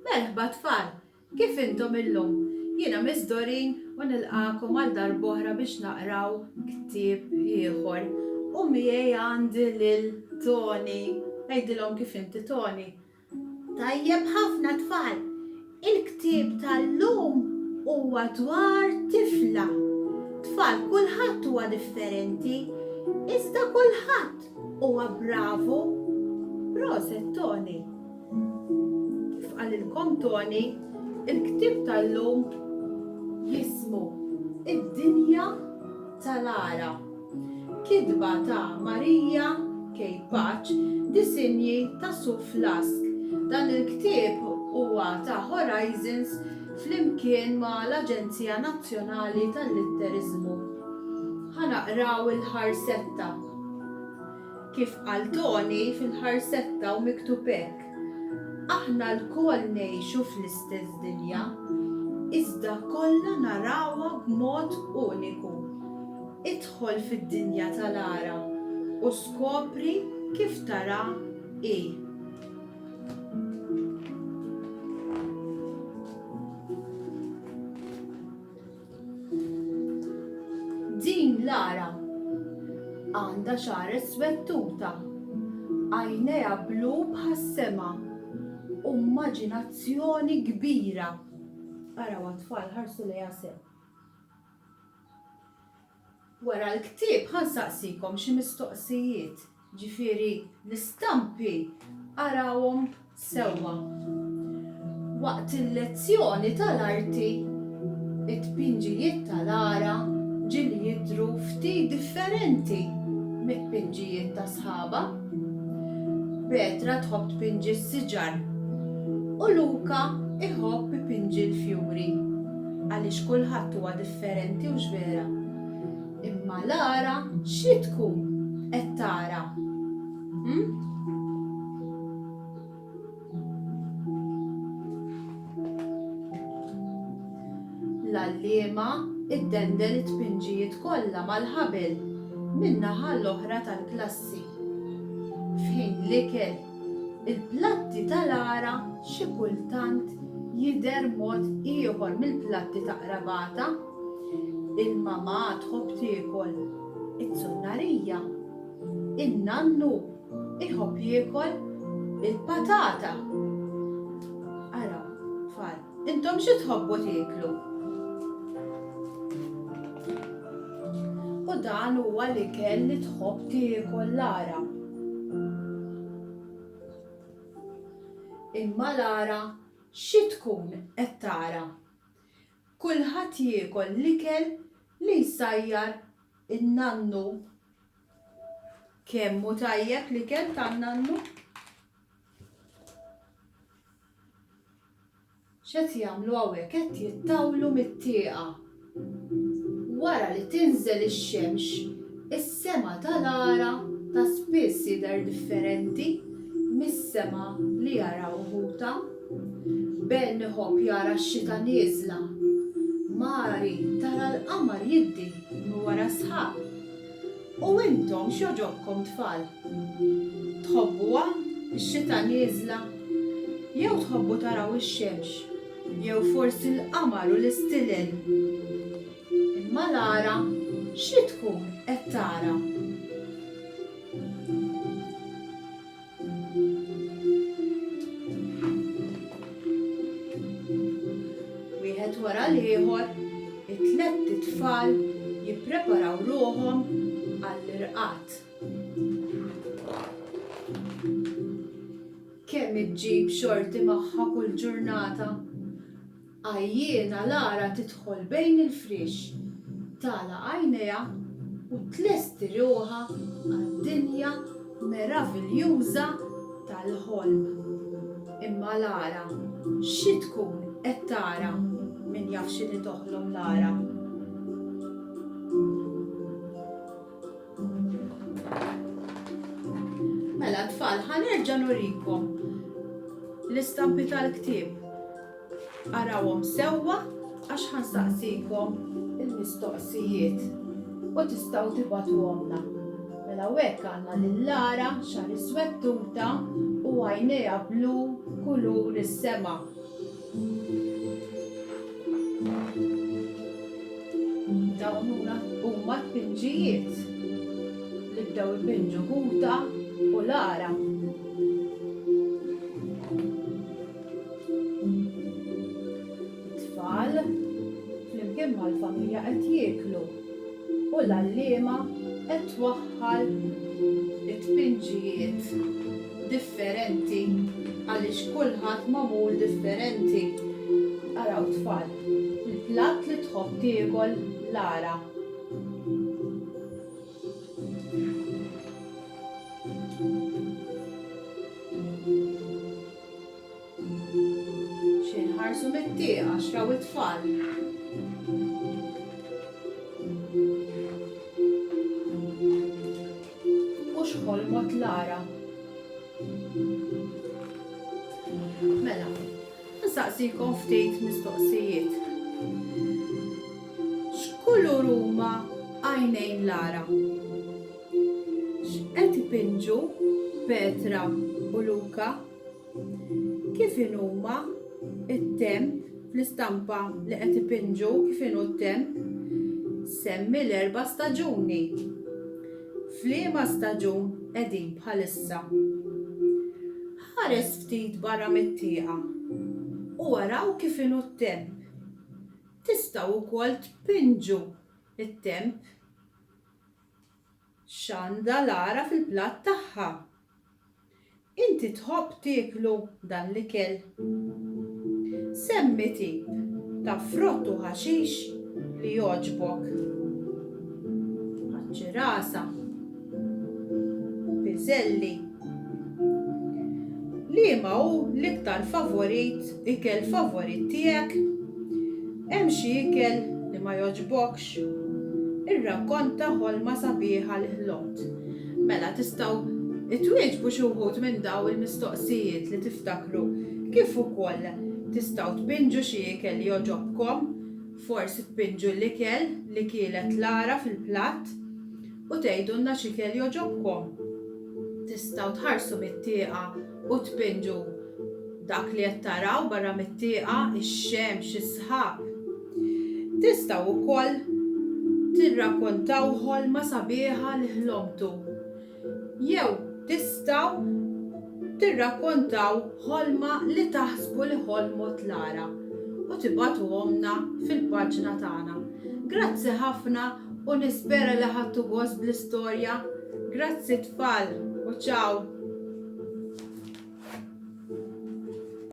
Merħba tfal, kif intom illum? Jiena Miss Dorin u nilqakom għal darb'oħra biex naqraw ktieb ieħor. U miegħi għandi lil Toni. Ngħidilhom kif inti Toni. Tajjeb ħafna tfal. Il-ktieb tal-lum huwa dwar tifla. Tfal kulħadd huwa differenti, iżda kulħadd huwa bravu. Proset Toni. Kif qalilkom Toni, il-ktieb tal-lum jismu Id-dinja tal-ara. Kidba ta' Marija K. Paċ, disinji ta' Suflask. Dan il-ktieb huwa ta' Horizons flimkien ma' l-Aġenzija Nazzjonali tal-Litterizmu. Ħanaqraw il-ħarsetta. Kif qal Toni fil-ħarsetta u miktub hekk. Aħna l-koll ngħixu fl-istess dinja, iżda kollha narawha b'mod uniku. Idħol fid-dinja tal-ara u skopri kif tara hi. Din l-ara għandha xar iswed tuta, għajnejha blu bħas-sema u immaġinazzjoni kbira. Araw tfal ħarsu lejha sew. Wara l-ktieb ħansaqsikom xi mistoqsijiet, ġifieri l-istampi arawhom sewwa. Waqt il-lezzjoni tal-arti, it-tpinġijiet tal-ara ġieli jidhru ftit differenti mit-tpinġijiet ta' sħaba. Petra tħobb tpinġi s-siġar u Luka iħobb ipinġi l-fjuri għaliex kulħadd huwa differenti u x'vera. Imma Lara xi tkun qed tara? L-allima iddendel it-tpinġijiet kollha mal-ħabel min-naħa l-oħra tal-klassi. F'ħin l-ikel, il-platti tal-ara xi kultant jidher mod ieħor mill-platti ta' qrabata. Il-mama tħobb tiekol it-sunnarija, in-nannu iħobb jiekol il-patata. Araw, tfal, intom xi tħobbu tieklu? U dan huwa l-ikel li tħobb tiekol Lara. Imma Lara xi tkun qed tara? Kulħadd jiekol l-ikel li jsajjar in-nannu. Kemm hu tajjeb l-ikel tan-nannu? X'qed jagħmlu hawnhekk qed jittawlu mit-tieqa. Wara li tinżel ix-xemx, is-sema tal-ara ta' spiss jidher differenti mis-sema li jara uħuta. Ben iħobb jara x-xita nieżla. Mari tara l-qamar jiddi minn wara sħab. U intom x'joġobkom tfal? Tħobbuha x-xita nieżla? Jew tħobbu taraw ix-xemx? Jew forsi l-qamar u l-istilel? Imma Lara xi tkun qed tara? Wieħed wara l-ieħor, it-tlet tfal jippreparaw ruhom għall-irqad. Kemm iġġib xorti magħha kull ġurnata? Għajjiena Lara tidħol bejn il-frix, tagħlaq għajnejha u tlesti ruħha għad-dinja meraviljuża tal-ħolm. Imma Lara xi tkun qed tara? Min jaf x'inhi toħlom Lara. Mela tfal ħanerġa' nurikom l-istampi tal-ktieb. Arawhom sewwa għax ħansaqsikom il-mistoqsijiet u tistgħu tibgħatuhomna. Mela hekk għandna lil Lara xar iswed tuta u għajnejha blu kulur is-sema. Dawn huma t-pinġijiet li bdew ipinġu Huta u Lara. It-tfal flimkien mal-familja qed jieklu u l-għalliema qed twaħħal it-pinġijiet differenti għaliex kulħadd magħmul differenti. Araw tfal, il-platt li tħobb tiekol Lara. Xi nħarsu mit-tieqa xraw it-tfal. U x'ħolmot Lara. Mela, nsaqsikom ftit mistoqsijiet. X'kulur huma għajnejn Lara? X'qed ipinġu Petra u Luka? Kif huma it-temp fl-istampa li qed ipinġu kif inhu t-temp? Semmi l-4 staġuni. F'liema staġun qegħdin bħalissa. Ħares ftit barra mit-tieqa u waraw kif inhu t-temp. Tistgħu wkoll tpinġu it-temp. X'għandha Lara fil-platt tagħha? Inti tħobb tieklu dan l-ikel. Semmi tip ta' frott u ħaxix li jogħġbok. Ħaġġirasa, biżelli. Liema hu l-iktar ikel favorit tiegħek? Hemm xi ikel li ma jogħġbokx? Irrakkonta ħolma sabiħa li ħlomt. Mela tistgħu itwieġbu xi wħud minn daw il-mistoqsijiet li tiftakru kif ukoll tistgħu tpinġu xi ikel li jogħġobkom, forsi tpinġu l-ikel li kielet Lara fil-platt u tgħidulna x'ikel jogħġobkom. Tistgħu tħarsu mit-tieqa u tpinġu dak li qed taraw barra mit-tieqa, ix-xemx, is-sħab. Tistgħu wkoll tirrakkontaw ħolma sabiħa li ħlomtu. Jew tistgħu tirrakkontaw ħolma li taħsbu li ħolmot Lara u tibgħatuhomna fil-paġna tagħna. Grazzi ħafna u nispera li ħadtu gost bl-istorja. Grazzi tfal u ċaw.